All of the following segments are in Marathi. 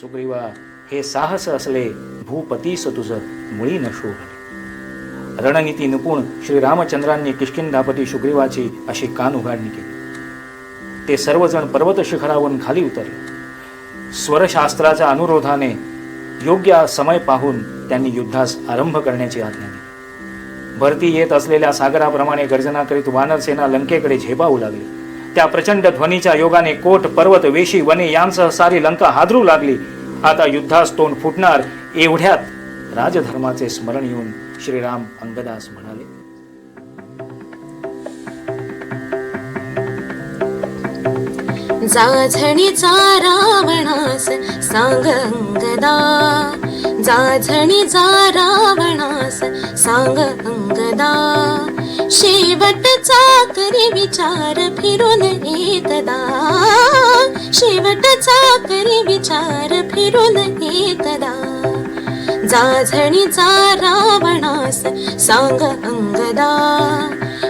सुग्रीवा हे साहस असले भूपतीस तुझ मुळी न शोभले. रणनीती निपुण श्री रामचंद्रांनी किष्किंधापती सुग्रीवाची अशी कान उघाडणी केली. ते सर्वजण पर्वत शिखरावरून खाली उतरले. स्वरशास्त्राच्या अनुरोधाने योग्य समय पाहून त्यांनी युद्धास आरंभ करण्याची आज्ञा दिली. भरती येत असलेल्या सागराप्रमाणे गर्जना करीत वानरसेना लंकेकडे झेपावू लागली. त्या प्रचंड ध्वनीच्या योगाने कोट, पर्वत, वेशी, वने यांसह सारी लंका हादरू लागली. आता युद्धास तोंड फुटणार एवढ्यात राजधर्माचे स्मरण येऊन श्रीराम अंगदास म्हणाले, जाझणीचा रावणास सांग अंगदा, जाझणीचा रावणास सांग अंगदा, शेवटचा करी विचार फिरून एकदा, शेवटचा करी विचार फिरून एकदा, जाझणीचा रावणास सांग अंगदा,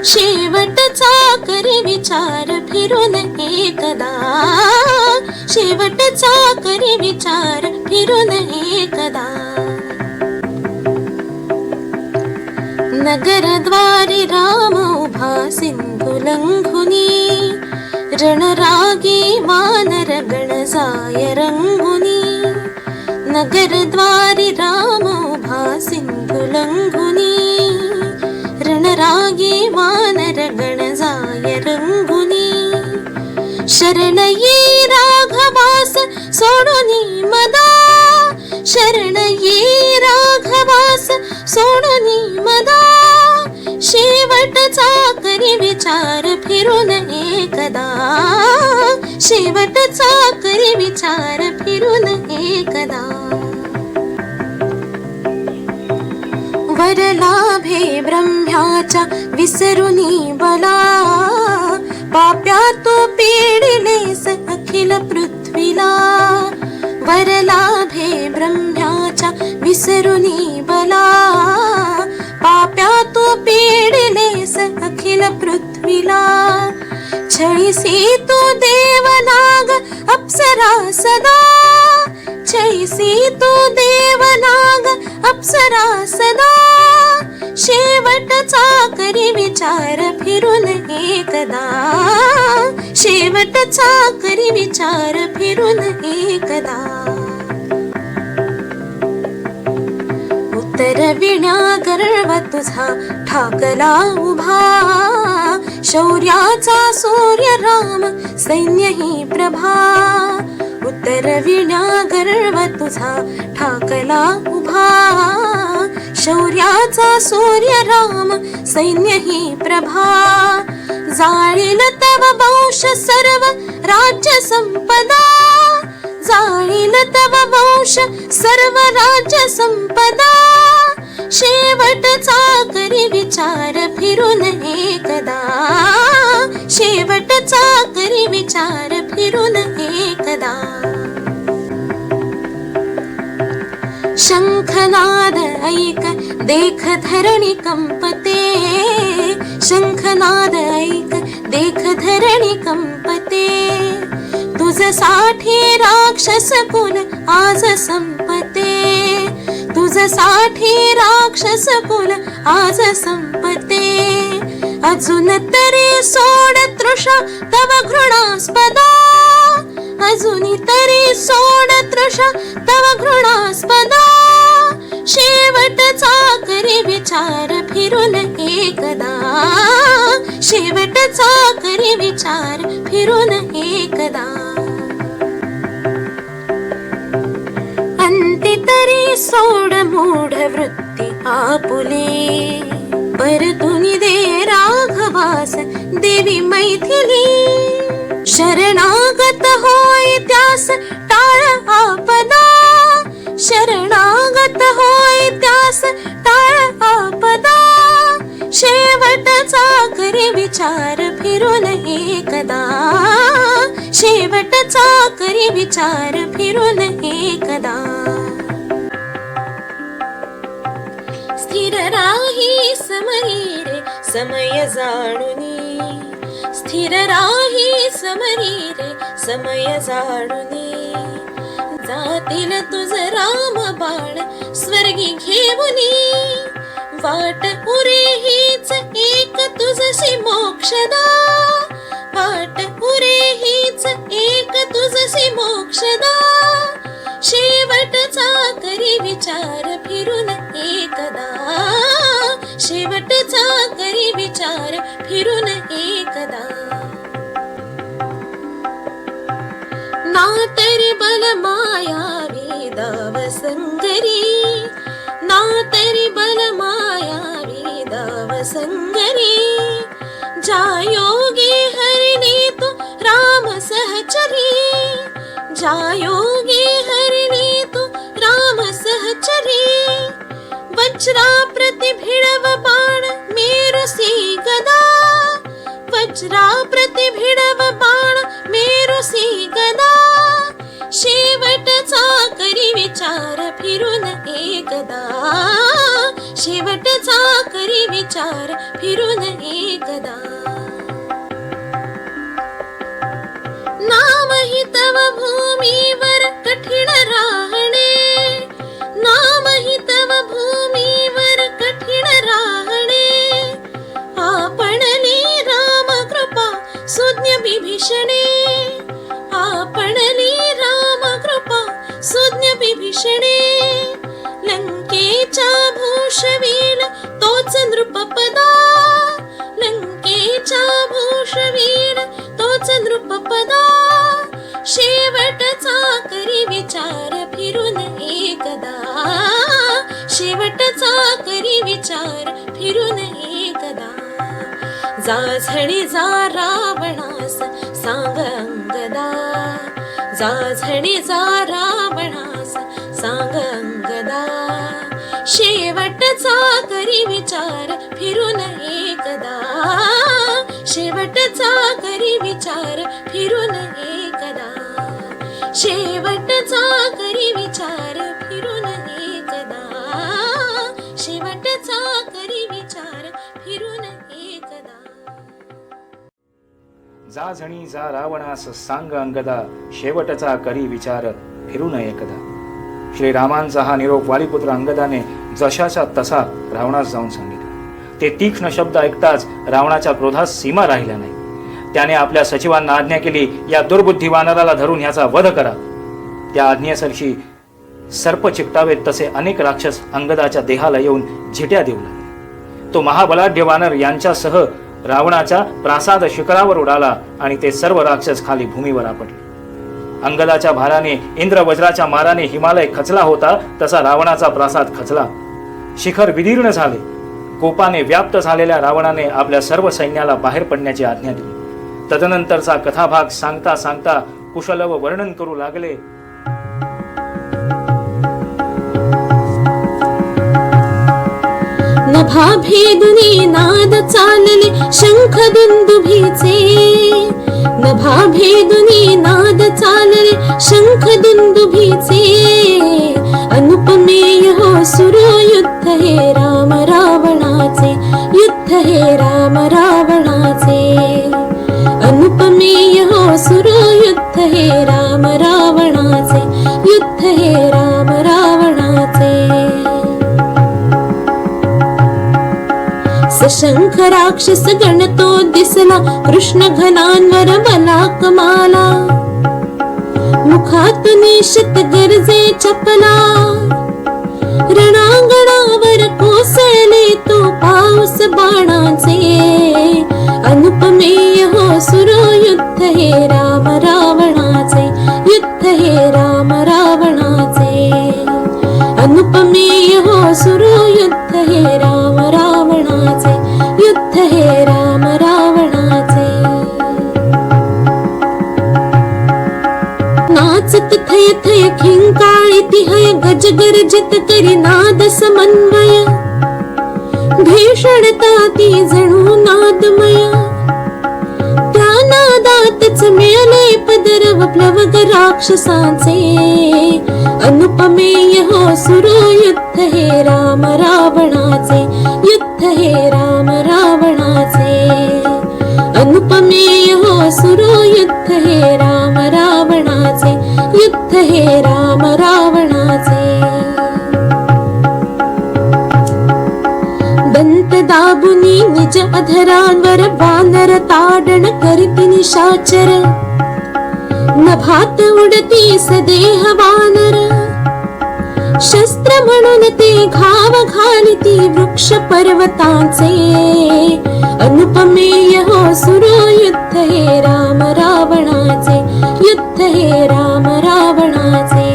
शेवटचा करी विचार फिरून एकदा, शेवटचा करी विचार फिरून एकदा. नगरद्वारी राम उभा सिंधू लंघुनी, रणरागी वानर गण जाय रंगुनी, नगरद्वारी राम उभा सिंधू लंघुनी, रणरागी वानर गण जाय रंगुनी, शरण ये राघवास सोडुनी मदा, शरण ये राघवास सोडुनी मदा, शेवटचा करी विचार फिरून एकदा, शेवटचा करी विचार फिरून एकदा. वर लाभे ब्रह्म्याच्या विसरुनी बला, पाप्या तो पेडिलेस अखिल पृथ्वीला, वर लाभे ब्रह्म्याच्या विसरुनी बला, पाप्या तो पेडिलेस अखिल पृथ्वीला, छळीसी तू देवनाग अप्सरा सदा, छळीसी तू देवनाग अप्सरा सदा, शेवटचा करी विचार फिरून एकदा, शेवटचा करी विचार फिरून एकदा. उतरविण्या गर्व तुझा ठाकला उभा, शौर्याचा सूर्य राम सैन्य ही प्रभा, उतरविण्या गर्व तुझा ठाकला उभा, शौर्याचा सूर्य राम सैन्य ही प्रभा, जाळील तव वंश सर्व राज्य संपदा, जाळील तव वंश सर्व राज्य संपदा, शेवटचा करी विचार फिरून एकदा, शेवटचा करी विचार फिरून एकदा. शंखनाद ऐक देख धरणी कंपते, शंखनाद ऐक देख धरणी कंपते, तुझसाठी राक्षस कुल आज संपते, तुझसाठी राक्षस कुल आज संपते, अजून तरी सोड तृषा तव घृणास्पदा, अजून तरी सोड तृषा तव घृणास्पदा, शेवटचा करी विचार फिरून एकदा, शेवटचा करी विचार फिरून एकदा. अंती तरी सोड मूढ वृत्ती आपुले, परतुनी दे राघवास देवी मैथिली, शरणागत होय त्यास टाळ आपदा, शरणागत होय त्यास टाळ आपदा, शेवटचा करी विचार फिरून एकदा, शेवटचा करी विचार फिरून एकदा. स्थिर राही समरी रे समय जाणुनी, स्थिर राही समरी रे समय जाणुनी, जातील तुझ राम बाण स्वर्गी घेऊनी, वाट पुरे हीच एक तुझशी मोक्षदा, वाट पुरे हीच एक तुझशी मोक्षदा, शेवटचा करी विचार फिरून एकदा, शेवटचा करी विचार फिरून एकदा. ना तरी बल मायावी दाव संगरी, ना तरी बल मायावी दाव संगरी, जा योगी हरिणी तू राम सहचरी, जा योगी हरिणी तू राम सहचरी, वज्रा प्रति भिड़व बाण मेरुसी गदा, वज्रा प्रति भिड़व बाण मेरुसी गदा, शेवटचा करी विचार फिरून एकदा, शेवटचा करी विचार फिरून एकदा. नामहि तव भूमीवर कठीण राहणे, नामहि तव भूमीवर कठीण राहणे, आपणली राम कृपा सुज्ञ विभीषणे, आपणली राम कृपा सुज्ञ विभीषणे, लंकेच्या भूषवील तोच नृपपदा, लंकेच्या भूषवील तोच नृपपदा, शेवटचा करी विचार फिरून एकदा, शेवटचा करी विचार फिरून एकदा. जा झणी जा रावणास सांग अंगदा, जा झणी जा रावणास सांग अंगदा, शेवटचा करी विचार फिरून एकदा, शेवटचा करी विचार फिरून एकदा, शेवटचा करी विचार फिरून एकदा, शेवटचा करी विचार फिरून एकदा. जा झणी जा रावणास सांग अंगदा, शेवटचा करी विचार फिरून एकदा. श्रीरामांचा हा निरोप वालीपुत्र अंगदाने जशाचा तसा रावणास जाऊन सांगितला. ते तीक्ष्ण शब्द ऐकताच रावणाच्या क्रोधास सीमा राहिल्या नाही. त्याने आपल्या सचिवांना आज्ञा केली, या दुर्बुद्धी वानराला धरून ह्याचा वध करा. त्या आज्ञेसरशी सर्प चिकटावेत तसे अनेक राक्षस अंगदाच्या देहाला येऊन झिट्या देऊ लागले. तो महाबलाढ्य वानर यांच्यासह रावणाच्या प्रासाद शिखरावर उडाला आणि ते सर्व राक्षस खाली भूमीवर आपटले. अंगदाच्या भाराने इंद्र वज्राच्या माराने हिमालय खचला होता तसा रावणाचा प्रासाद खचला. शिखर विदीर्ण झाले. कोपाने व्याप्त झालेल्या रावणाने आपल्या सर्व सैन्याला बाहेर पडण्याची आज्ञा दिली. तदनंतरचा कथाभाग सांगता सांगता कुशलव वर्णन करू लागले. नभाभेदुनी नाद चालले शंख दुंदुभीचे, नभाभेदुनी नाद चालले शंख दुंदुभीचे, अनुपमेय हो सुरो युद्ध हे राम रावणाचे, युद्ध हे राम रावणाचे, अनुपमेय हो सुरो युद्ध हे राम रावणाचे, युद्ध हे राम रावणाचे. सशंख राक्षस गण तो दिसला, कृष्ण घनांवर बला कमाला, मुखातून शत गरजे चपला, रणांगणावर कोसळले तो पाऊस बाणाचे, अनुपमेय हो सुरो युद्ध हे राम रावणाचे, युद्ध हे राम रावणाचे, अनुपमेय हो सुरो युद्ध हे राम रावणाचे, युद्ध हे राम रावणाचे. नाचत थय थय खिंकाळी तिहय गज गर्जित करी नाद समन्वय, भीषणता ती जणू नादमय, त्या नादातच मिळाले पदरव प्लवग राक्षसांचे, अनुपमेय हो सुरो युद्ध हे राम रावणाचे, युद्ध हे राम रावणाचे, अनुपमेय हो सुरो युद्ध हे राम रावणाचे, युद्ध हे राम राम रावणाचे. दंत दाबुनी निज अधरांवर वानर ताडण करीती निशाचर. नभात उडती सदेह वानर, शस्त्र म्हणून ते घाव घालिती वृक्ष पर्वतांचे. अनुपमेय हो सुरो युद्ध हे राम रावणाचे, युद्ध हे राम रावणाचे.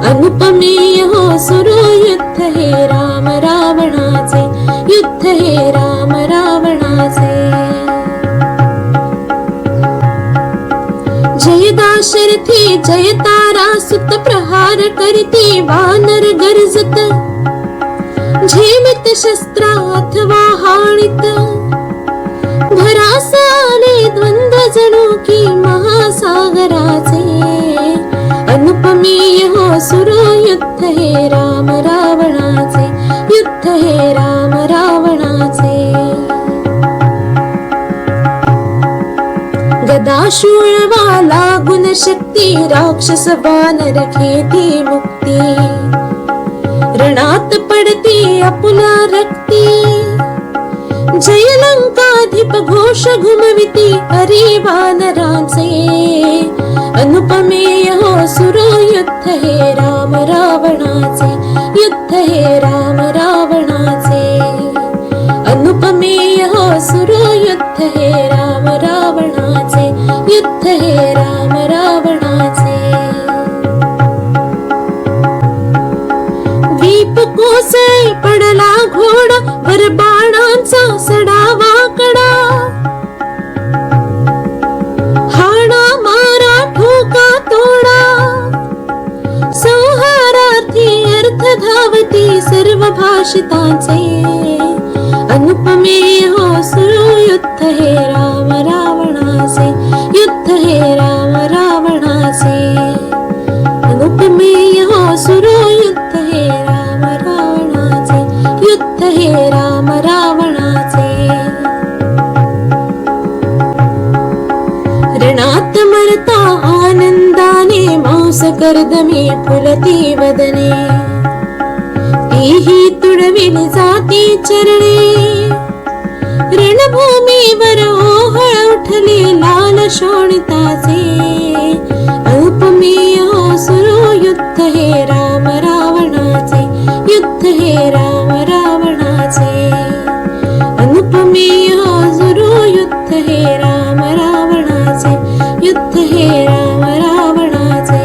अनुपमेय हो सुरो युद्ध हे राम रावणाचे, युद्ध हे राम रावणाचे. जय दाशरथी जय तारा सुत प्रहार करीती वानर गर्जत. झेलित शस्त्रा अथवा हाणित, भरास आले द्वंद्व जणू की महासागराचे. अनुपमेय हो सुरो युद्ध हे राम रावणाचे, युद्ध हे राम रावणाचे. गदा शूळवा लागून शक्ती, राक्षस वानर घेती मुक्ती. रणात पडती आपुला रक्ती, जय लंकाधिप घोष घुमविती हरी वानरांचे. अनुपमेय हो सुरो युद्ध हे राम रावणाचे, युद्ध हे राम रावणाचे. अनुपमेय हो सुरो युद्ध हे राम रावणाचे, युद्ध हे राम रावणाचे. दीप कोसळी पडला घोडा, वर बाणांचा सडा वाकडा. हाणा मारा ठोका तोडा, संहारार्थी अर्थ धावती सर्व भाषितांचे. अनुपमेय हो सुरो युद्ध हे राम रावणाचे, युद्ध हे राम रावणाचे. अनुपमेय हो सुरो युद्ध हे राम रावणाचे, युद्ध हे राम रावणाचे. रणात मरता आनंदाने मांस कर्दमी फुलती वदने. तीही तुडविली जाती चरणे, रणभूमीवर ओहळ उठले लाल शोणिताचे. अनुपमेय हो सुरो युद्ध हे राम रावणाचे, युद्ध हे राम रावणाचे. अनुपमेय हो सुरो युद्ध हे राम रावणाचे, युद्ध हे राम रावणाचे.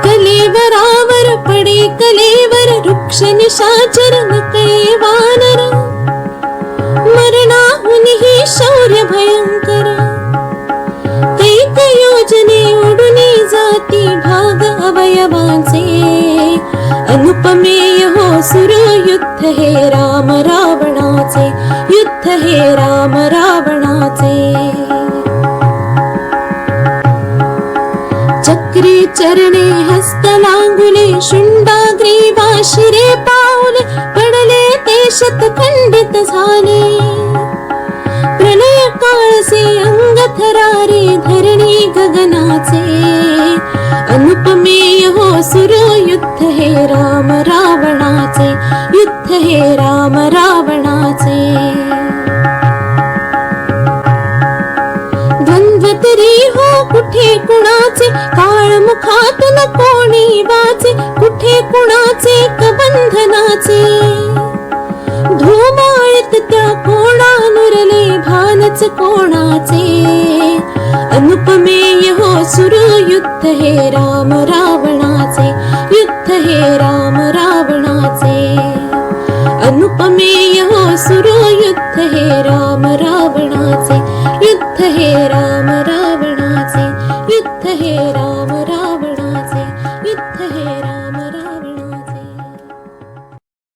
कलेवरावर पडे कलेवर वृक्ष निशाचर नकळे वानर. मरणाहुनी शौर्य भयंकर, कैक योजने उडुनी जाती भाग अवयवांचे. अनुपमेय हो सुरो युद्ध हे राम रावणाचे, युद्ध हे राम रावणाचे. चक्री चरणे हस्त लांगुले, शुंडाग्रीवा शिरे पाऊले. पडले ते शतखंडित झाले, प्रलय काळसे अंग थरारे धरणी गगनाचे. अनुपमेय हो सुरो युद्ध हे राम रावणाचे, युद्ध हे राम रावणाचे. द्वंद्व तरी हो कुठे कुणाचे, काळ मुखातून कोणी वाचे. कुठे कुणाचे कबंधनाचे, धुमाळत त्या कोणानुरले भानच कोणाचे. अनुपमेय हो सुरो युद्ध हे राम रावणाचे, युद्ध हे राम रावणाचे. अनुपमेय हो सुरो युद्ध हे राम